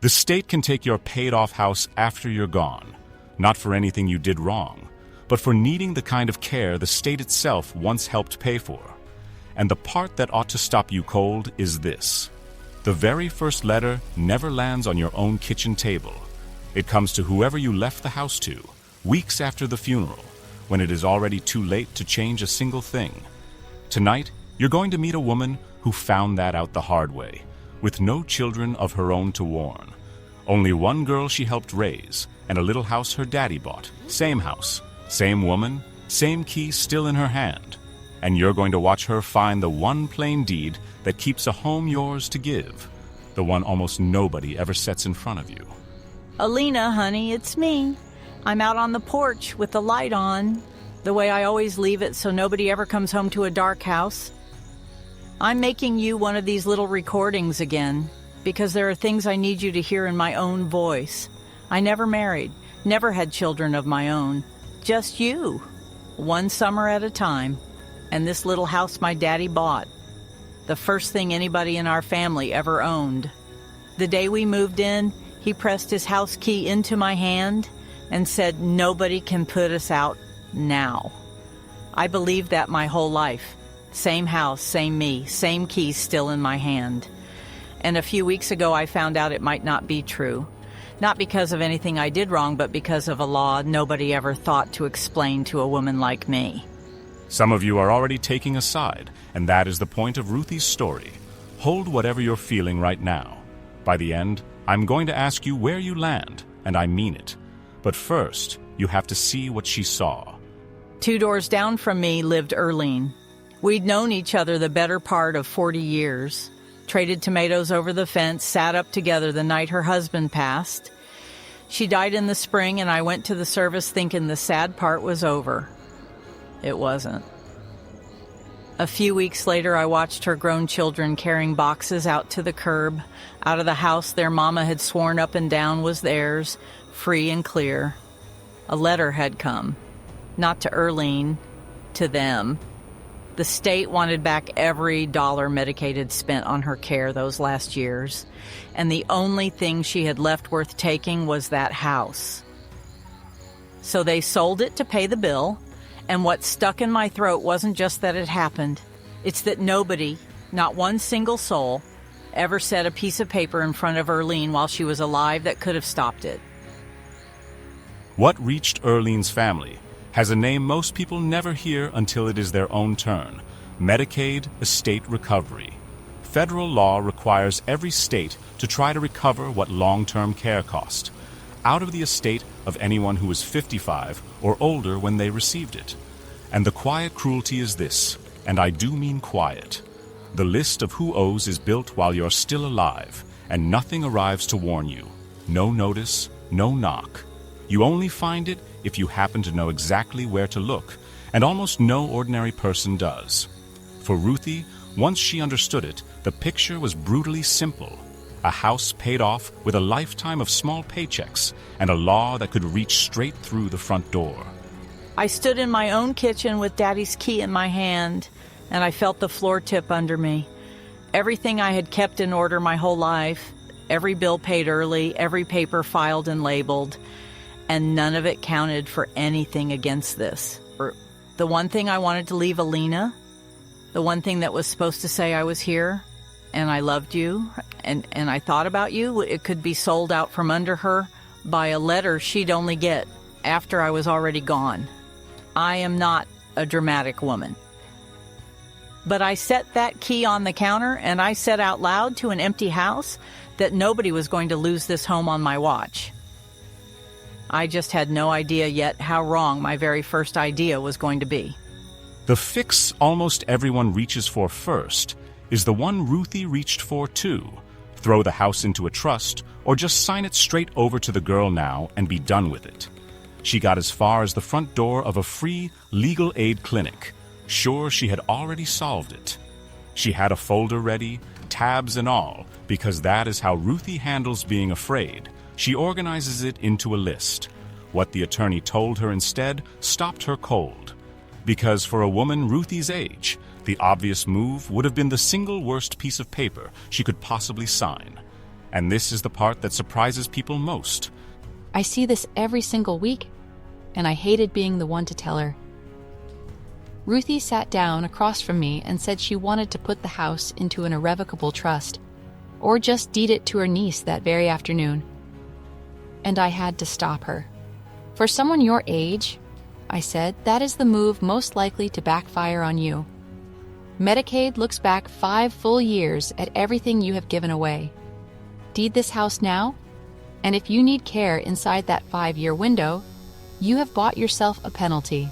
The state can take your paid-off house after you're gone, not for anything you did wrong, but for needing the kind of care the state itself once helped pay for. And the part that ought to stop you cold is this. The very first letter never lands on your own kitchen table. It comes to whoever you left the house to, weeks after the funeral, when it is already too late to change a single thing. Tonight, you're going to meet a woman who found that out the hard way, with no children of her own to warn. Only one girl she helped raise, and a little house her daddy bought. Same house, same woman, same key still in her hand. And you're going to watch her find the one plain deed that keeps a home yours to give, the one almost nobody ever sets in front of you. Alina, honey, it's me. I'm out on the porch with the light on, the way I always leave it so nobody ever comes home to a dark house. I'm making you one of these little recordings again, because there are things I need you to hear in my own voice. I never married, never had children of my own. Just you, one summer at a time. And this little house my daddy bought. The first thing anybody in our family ever owned. The day we moved in, he pressed his house key into my hand and said, "Nobody can put us out now." I believed that my whole life. Same house, same me, same key still in my hand. And a few weeks ago I found out it might not be true. Not because of anything I did wrong, but because of a law nobody ever thought to explain to a woman like me. Some of you are already taking a side, and that is the point of Ruthie's story. Hold whatever you're feeling right now. By the end, I'm going to ask you where you land, and I mean it. But first, you have to see what she saw. 2 doors down from me lived Erlene. We'd known each other the better part of 40 years. Traded tomatoes over the fence, sat up together the night her husband passed. She died in the spring, and I went to the service thinking the sad part was over. It wasn't. A few weeks later, I watched her grown children carrying boxes out to the curb, out of the house their mama had sworn up and down was theirs, free and clear. A letter had come. Not to Erlene, to them. The state wanted back every dollar Medicaid had spent on her care those last years, and the only thing she had left worth taking was that house. So they sold it to pay the bill. And what stuck in my throat wasn't just that it happened. It's that nobody, not one single soul, ever set a piece of paper in front of Erlene while she was alive that could have stopped it. What reached Erlene's family has a name most people never hear until it is their own turn: Medicaid Estate Recovery. Federal law requires every state to try to recover what long-term care cost out of the estate of anyone who was 55 or older when they received it. And the quiet cruelty is this, and I do mean quiet. The list of who owes is built while you're still alive, and nothing arrives to warn you. No notice, no knock. You only find it if you happen to know exactly where to look, and almost no ordinary person does. For Ruthie, once she understood it, the picture was brutally simple. A house paid off with a lifetime of small paychecks and a law that could reach straight through the front door. I stood in my own kitchen with Daddy's key in my hand, and I felt the floor tip under me. Everything I had kept in order my whole life, every bill paid early, every paper filed and labeled, and none of it counted for anything against this. The one thing I wanted to leave Alina, the one thing that was supposed to say I was here, and I loved you, and I thought about you, it could be sold out from under her by a letter she'd only get after I was already gone. I am not a dramatic woman. But I set that key on the counter, and I said out loud to an empty house that nobody was going to lose this home on my watch. I just had no idea yet how wrong my very first idea was going to be. The fix almost everyone reaches for first is the one Ruthie reached for too. Throw the house into a trust, or just sign it straight over to the girl now and be done with it. She got as far as the front door of a free legal aid clinic, sure she had already solved it. She had a folder ready, tabs and all, because that is how Ruthie handles being afraid. She organizes it into a list. What the attorney told her instead stopped her cold. Because for a woman Ruthie's age, the obvious move would have been the single worst piece of paper she could possibly sign. And this is the part that surprises people most. I see this every single week, and I hated being the one to tell her. Ruthie sat down across from me and said she wanted to put the house into an irrevocable trust, or just deed it to her niece that very afternoon. And I had to stop her. For someone your age, I said, that is the move most likely to backfire on you. Medicaid looks back 5 full years at everything you have given away. Deed this house now, and if you need care inside that 5-year window, you have bought yourself a penalty.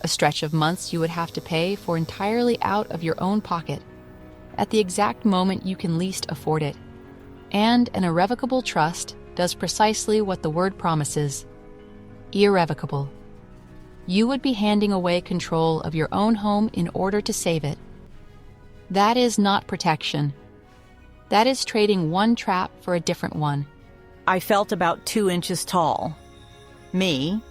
A stretch of months you would have to pay for entirely out of your own pocket, at the exact moment you can least afford it. And an irrevocable trust does precisely what the word promises: irrevocable. You would be handing away control of your own home in order to save it. That is not protection. That is trading one trap for a different one. I felt about 2 inches tall. Me,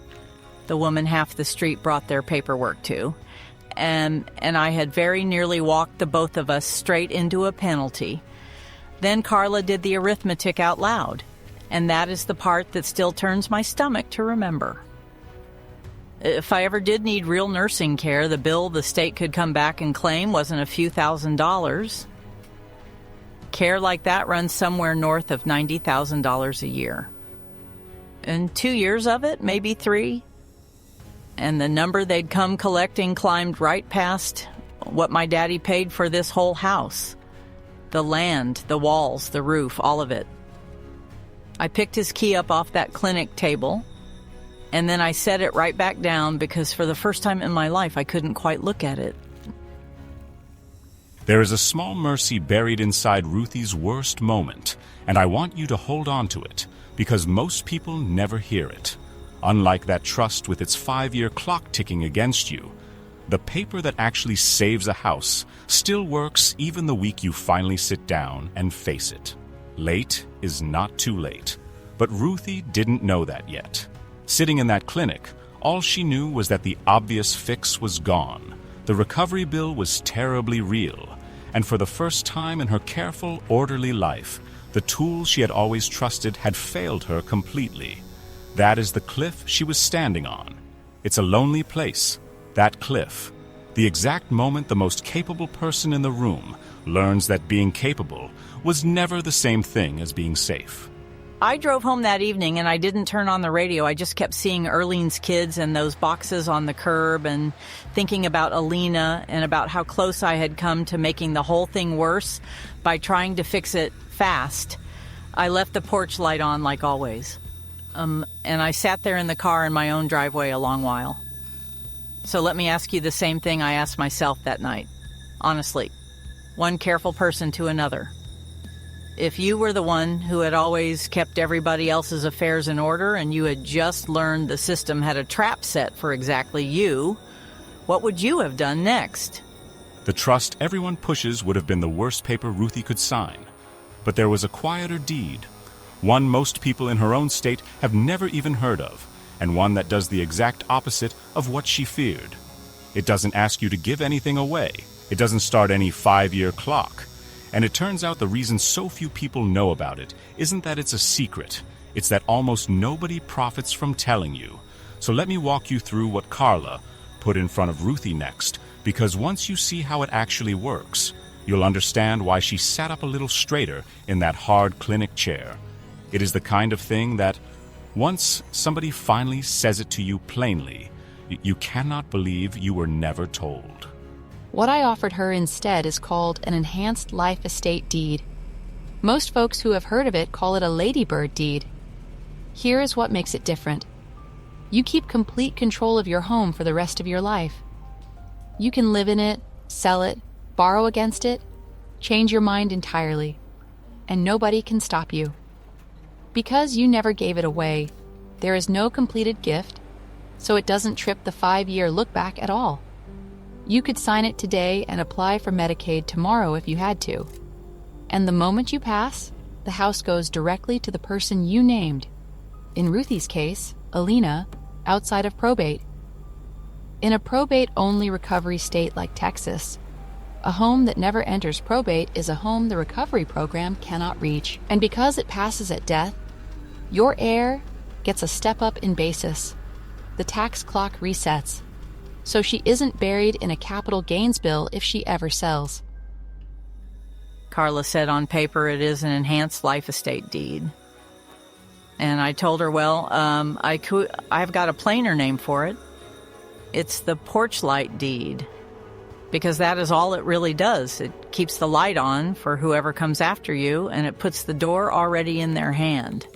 the woman half the street brought their paperwork to, and I had very nearly walked the both of us straight into a penalty. Then Carla did the arithmetic out loud, and that is the part that still turns my stomach to remember. If I ever did need real nursing care, the bill the state could come back and claim wasn't a few $1,000s. Care like that runs somewhere north of $90,000 a year. And 2 years of it, maybe 3. And the number they'd come collecting climbed right past what my daddy paid for this whole house. The land, the walls, the roof, all of it. I picked his key up off that clinic table, and then I set it right back down because for the first time in my life I couldn't quite look at it. There is a small mercy buried inside Ruthie's worst moment, and I want you to hold on to it, because most people never hear it. Unlike that trust with its 5-year clock ticking against you, the paper that actually saves a house still works even the week you finally sit down and face it. Late is not too late, but Ruthie didn't know that yet. Sitting in that clinic, all she knew was that the obvious fix was gone. The recovery bill was terribly real, and for the first time in her careful, orderly life, the tools she had always trusted had failed her completely. That is the cliff she was standing on. It's a lonely place, that cliff. The exact moment the most capable person in the room learns that being capable was never the same thing as being safe. I drove home that evening and I didn't turn on the radio. I just kept seeing Earlene's kids and those boxes on the curb and thinking about Alina and about how close I had come to making the whole thing worse by trying to fix it fast. I left the porch light on like always. And I sat there in the car in my own driveway a long while. So let me ask you the same thing I asked myself that night. Honestly, one careful person to another. If you were the one who had always kept everybody else's affairs in order and you had just learned the system had a trap set for exactly you, what would you have done next? The trust everyone pushes would have been the worst paper Ruthie could sign. But there was a quieter deed, one most people in her own state have never even heard of, and one that does the exact opposite of what she feared. It doesn't ask you to give anything away. It doesn't start any 5-year clock. And it turns out the reason so few people know about it isn't that it's a secret. It's that almost nobody profits from telling you. So let me walk you through what Carla put in front of Ruthie next, because once you see how it actually works, you'll understand why she sat up a little straighter in that hard clinic chair. It is the kind of thing that, once somebody finally says it to you plainly, you cannot believe you were never told. What I offered her instead is called an enhanced life estate deed. Most folks who have heard of it call it a ladybird deed. Here is what makes it different. You keep complete control of your home for the rest of your life. You can live in it, sell it, borrow against it, change your mind entirely, and nobody can stop you. Because you never gave it away, there is no completed gift, so it doesn't trip the 5-year look back at all. You could sign it today and apply for Medicaid tomorrow if you had to. And the moment you pass, the house goes directly to the person you named. In Ruthie's case, Alina, outside of probate. In a probate-only recovery state like Texas, A home that never enters probate is a home the recovery program cannot reach. And because it passes at death, your heir gets a step up in basis. The tax clock resets, so she isn't buried in a capital gains bill if she ever sells. Carla said on paper it is an enhanced life estate deed. And I told her, well, I've got a plainer name for it. It's the Porch-Light deed, because that is all it really does. It keeps the light on for whoever comes after you, and it puts the door already in their hand.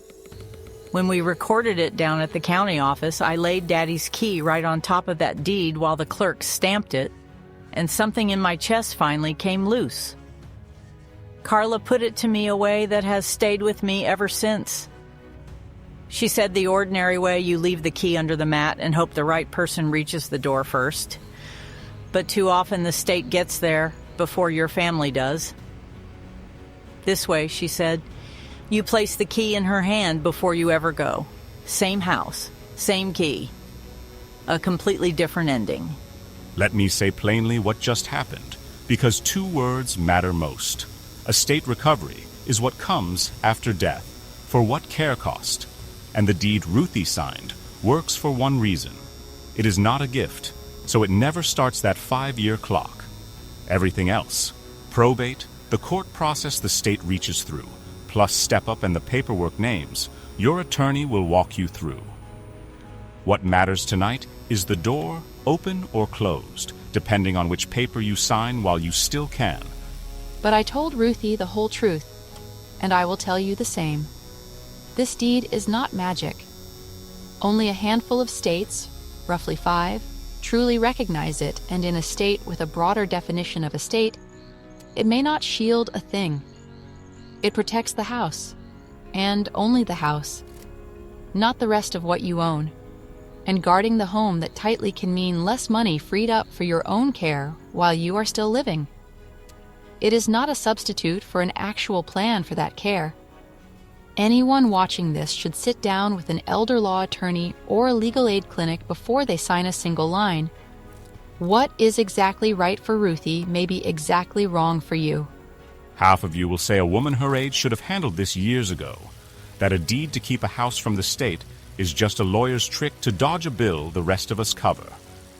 When we recorded it down at the county office, I laid Daddy's key right on top of that deed while the clerk stamped it, and something in my chest finally came loose. Carla put it to me a way that has stayed with me ever since. She said the ordinary way you leave the key under the mat and hope the right person reaches the door first. But too often the state gets there before your family does. This way, she said, you place the key in her hand before you ever go. Same house, same key. A completely different ending. Let me say plainly what just happened, because 2 words matter most. Estate recovery is what comes after death, for what care cost. And the deed Ruthie signed works for one reason. It is not a gift, so it never starts that 5-year clock. Everything else, probate, the court process the state reaches through, plus step-up and the paperwork names, your attorney will walk you through. What matters tonight is the door open or closed, depending on which paper you sign while you still can. But I told Ruthie the whole truth, and I will tell you the same. This deed is not magic. Only a handful of states, roughly 5, truly recognize it, and in a state with a broader definition of estate, it may not shield a thing. It protects the house, and only the house, not the rest of what you own. And guarding the home that tightly can mean less money freed up for your own care while you are still living. It is not a substitute for an actual plan for that care. Anyone watching this should sit down with an elder law attorney or a legal aid clinic before they sign a single line. What is exactly right for Ruthie may be exactly wrong for you. Half of you will say a woman her age should have handled this years ago, that a deed to keep a house from the state is just a lawyer's trick to dodge a bill the rest of us cover.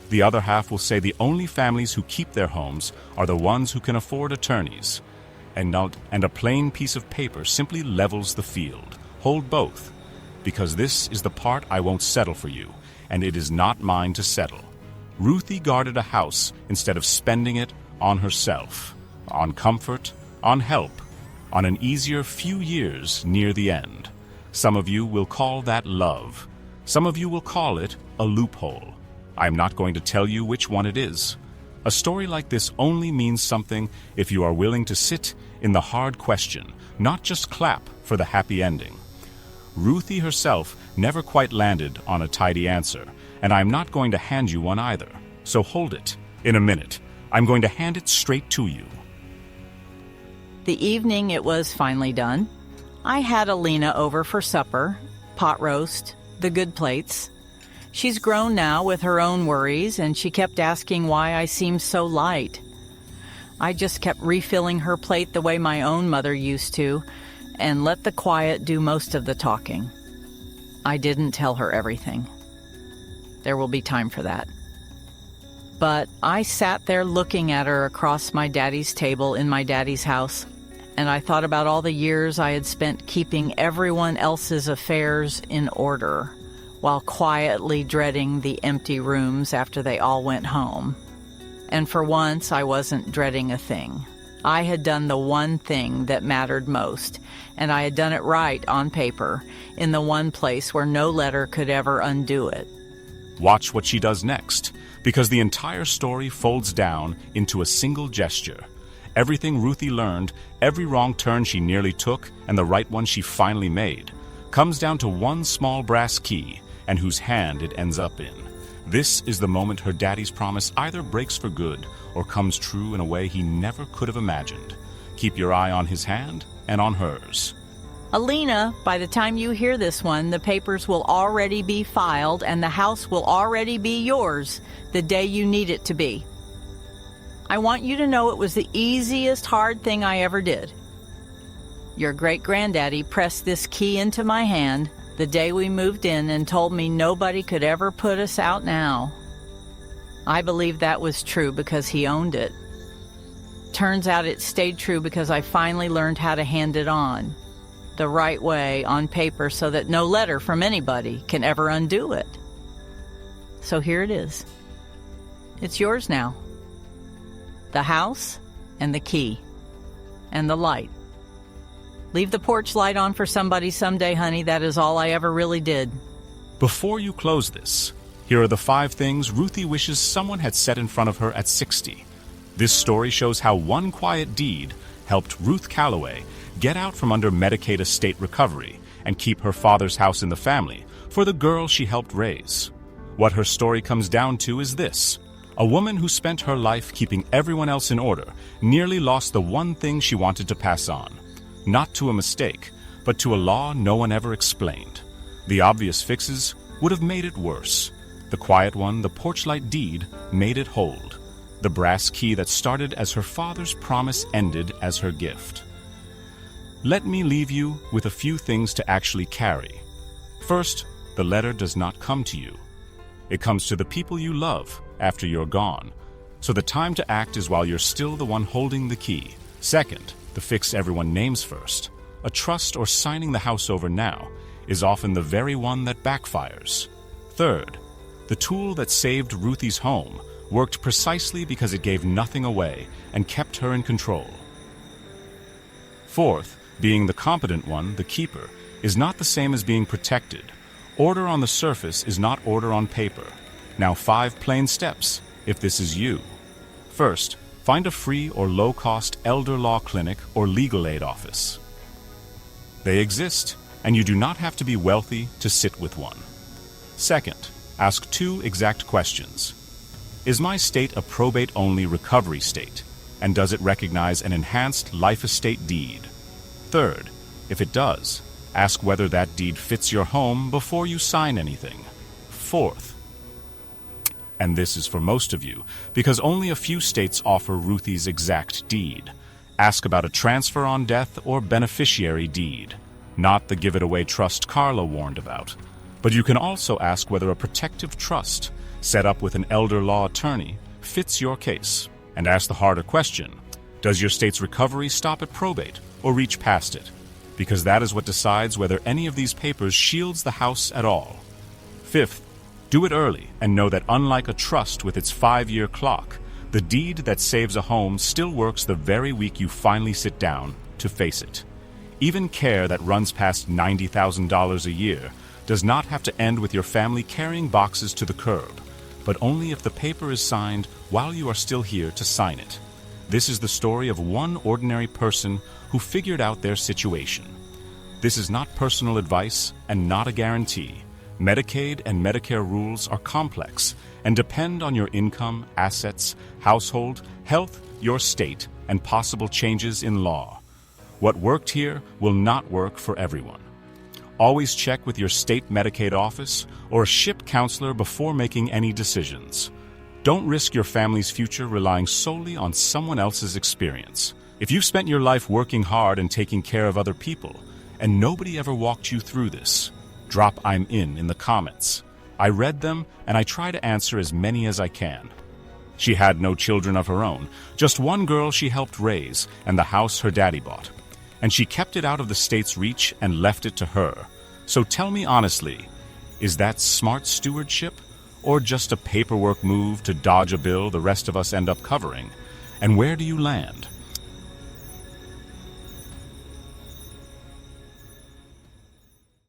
The other half will say the only families who keep their homes are the ones who can afford attorneys. And a plain piece of paper simply levels the field. Hold both, because this is the part I won't settle for you, and it is not mine to settle. Ruthie guarded a house instead of spending it on herself, on comfort, on help, on an easier few years near the end. Some of you will call that love. Some of you will call it a loophole. I'm not going to tell you which one it is. A story like this only means something if you are willing to sit in the hard question, not just clap for the happy ending. Ruthie herself never quite landed on a tidy answer, and I'm not going to hand you one either. So hold it. In a minute, I'm going to hand it straight to you. The evening it was finally done. I had Alina over for supper, pot roast, the good plates. She's grown now with her own worries, and she kept asking why I seemed so light. I just kept refilling her plate the way my own mother used to, and let the quiet do most of the talking. I didn't tell her everything. There will be time for that. But I sat there looking at her across my daddy's table in my daddy's house, and I thought about all the years I had spent keeping everyone else's affairs in order, while quietly dreading the empty rooms after they all went home. And for once, I wasn't dreading a thing. I had done the one thing that mattered most, and I had done it right on paper, in the one place where no letter could ever undo it. Watch what she does next, because the entire story folds down into a single gesture. Everything Ruthie learned, every wrong turn she nearly took, and the right one she finally made, comes down to one small brass key, and whose hand it ends up in. This is the moment her daddy's promise either breaks for good or comes true in a way he never could have imagined. Keep your eye on his hand and on hers. Alina, by the time you hear this one, the papers will already be filed and the house will already be yours the day you need it to be. I want you to know it was the easiest hard thing I ever did. Your great-granddaddy pressed this key into my hand the day we moved in and told me nobody could ever put us out now. I believe that was true because he owned it. Turns out it stayed true because I finally learned how to hand it on, the right way, on paper, so that no letter from anybody can ever undo it. So here it is. It's yours now. The house and the key and the light. Leave the porch light on for somebody someday, honey. That is all I ever really did. Before you close this, here are the 5 things Ruthie wishes someone had set in front of her at 60. This story shows how one quiet deed helped Ruth Calloway get out from under Medicaid estate recovery and keep her father's house in the family for the girl she helped raise. What her story comes down to is this: a woman who spent her life keeping everyone else in order nearly lost the one thing she wanted to pass on. Not to a mistake, but to a law no one ever explained. The obvious fixes would have made it worse. The quiet one, the Porch-Light deed, made it hold. The brass key that started as her father's promise ended as her gift. Let me leave you with a few things to actually carry. First, the letter does not come to you. It comes to the people you love after you're gone. So the time to act is while you're still the one holding the key. Second, the fix everyone names first, a trust or signing the house over now, is often the very one that backfires. Third, the tool that saved Ruthie's home worked precisely because it gave nothing away and kept her in control. Fourth, being the competent one, the keeper, is not the same as being protected. Order on the surface is not order on paper. Now 5 plain steps, if this is you. First, find a free or low-cost elder law clinic or legal aid office. They exist, and you do not have to be wealthy to sit with one. Second, ask 2 exact questions. Is my state a probate-only recovery state, and does it recognize an enhanced life estate deed? Third, if it does, ask whether that deed fits your home before you sign anything. Fourth, and this is for most of you, because only a few states offer Ruthie's exact deed. Ask about a transfer on death or beneficiary deed, not the give-it-away trust Carla warned about. But you can also ask whether a protective trust, set up with an elder law attorney, fits your case. And ask the harder question: does your state's recovery stop at probate or reach past it? Because that is what decides whether any of these papers shields the house at all. Fifth, do it early and know that unlike a trust with its 5-year clock, the deed that saves a home still works the very week you finally sit down to face it. Even care that runs past $90,000 a year does not have to end with your family carrying boxes to the curb, but only if the paper is signed while you are still here to sign it. This is the story of one ordinary person who figured out their situation. This is not personal advice and not a guarantee. Medicaid and Medicare rules are complex and depend on your income, assets, household, health, your state, and possible changes in law. What worked here will not work for everyone. Always check with your state Medicaid office or a SHIP counselor before making any decisions. Don't risk your family's future relying solely on someone else's experience. If you've spent your life working hard and taking care of other people, and nobody ever walked you through this, drop "I'm in the comments. I read them, and I try to answer as many as I can. She had no children of her own, just one girl she helped raise and the house her daddy bought. And she kept it out of the state's reach and left it to her. So tell me honestly, is that smart stewardship or just a paperwork move to dodge a bill the rest of us end up covering? And where do you land?